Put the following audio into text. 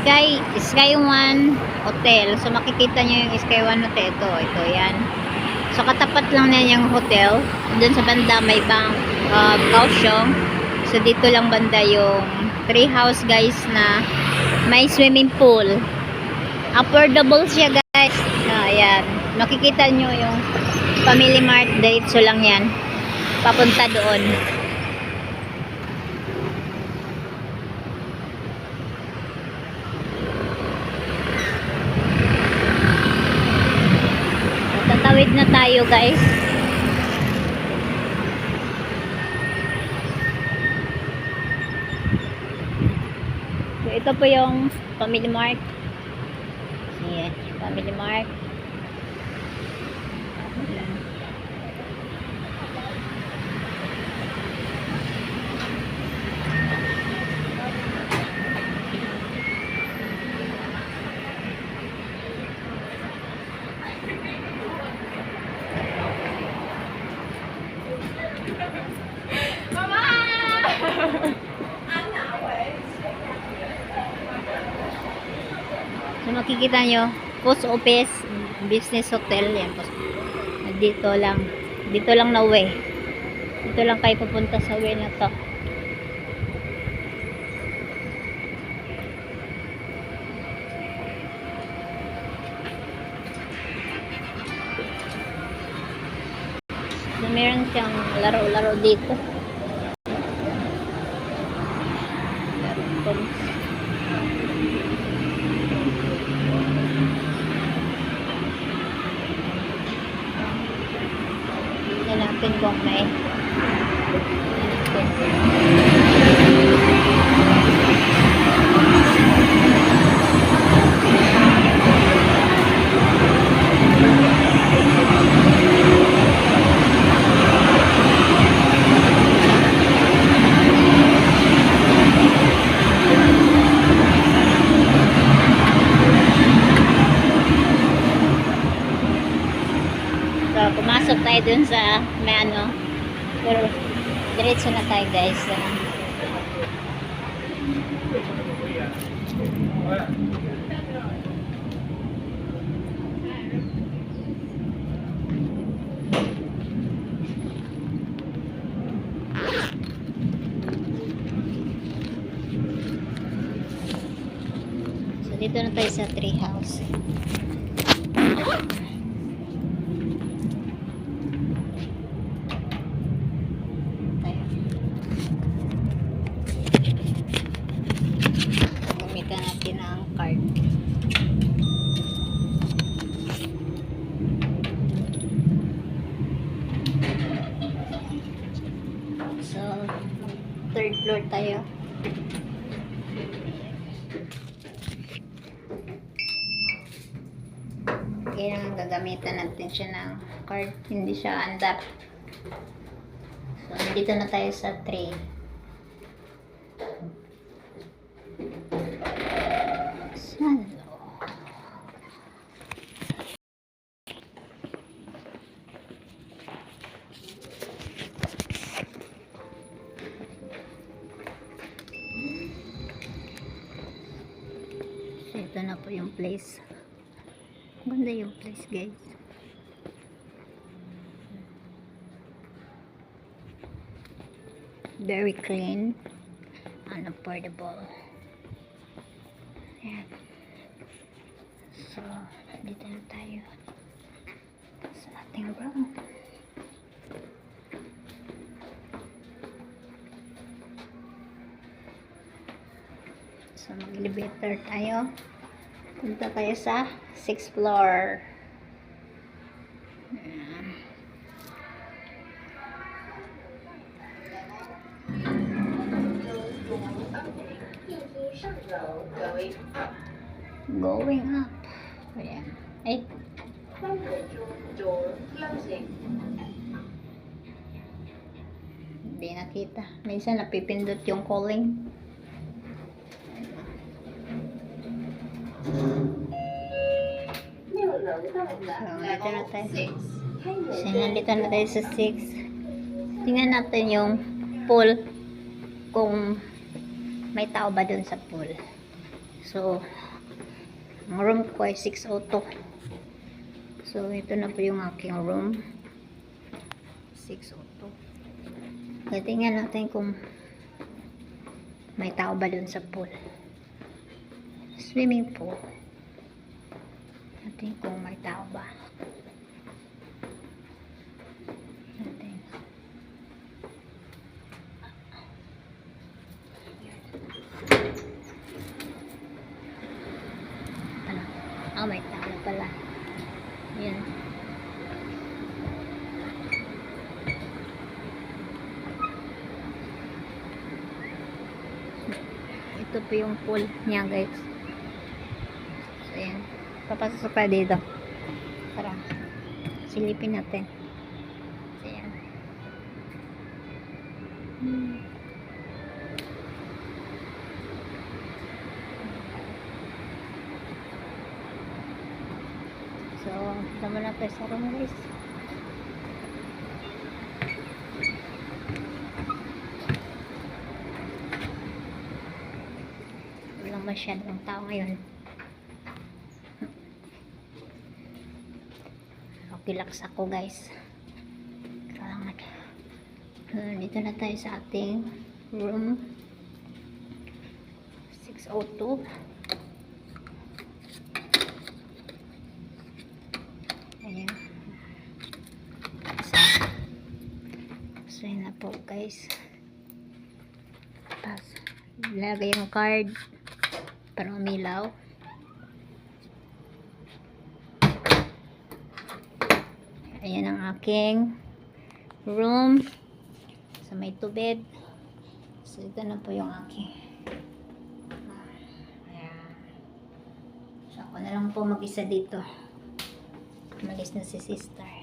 Sky One Hotel. So makikita nyo yung Sky One Hotel. Ito yan. So katapat lang na yung hotel. Doon sa banda may bank Kaohsiung. So dito lang banda yung tree house guys na may swimming pool. Affordable siya guys. Ayan. Makikita nyo yung Family Mart. Diretso lang yan. Papunta doon. Tatawid na tayo guys. So ito po yung Family Mart. Ayan, Family Mart. So makikita nyo, Post Office Business Hotel yan po. Dito lang na way. Dito lang kayo pupunta sa way na to. So meron siyang laro-laro dito. Tingnan natin kung may pumasok tayo dun sa may ano, pero diretso na tayo guys. So dito na tayo sa tree house. Natin ang card. So, third floor tayo. Kaya gagamitan natin siya ng card. Hindi siya unlock. So, dito na tayo sa tray. Ito na po yung place. Ganda yung place guys. Very clean and affordable. Ayan. So, dito na tayo sa ating room. So, mag-elevator tayo. Punta tayo sa 6th floor. Going up. Ayan. Ay. Hindi nakita. Minsan napipindot yung calling. So, dito na tayo. So, nandito na tayo sa 6. Tingnan natin yung pool. Kung may tao ba dun sa pool. So, ang room ko ay 602. So, ito na po yung aking room. 602. Tingnan natin kung may tao ba dun sa pool. Swimming pool. Natin kung may tao ba. Natin. Ano? May tao pala. Yan. Ito po yung pool niya, guys. So, ayan. Papasok pa dito. Tara. Silipin natin. So, ayan. So, naman na tayo sa room, guys. Walang masyadong tao ngayon. Relax ako, guys. Dito na tayo sa ating room 602. Ayan. So, yun na po, guys. Tapos, ilagay yung card para umilaw. Ayan ang aking room. So, may tubig. So, ito na po yung aking. Ayan. So, ako na lang po mag-isa dito. Malis na si sister.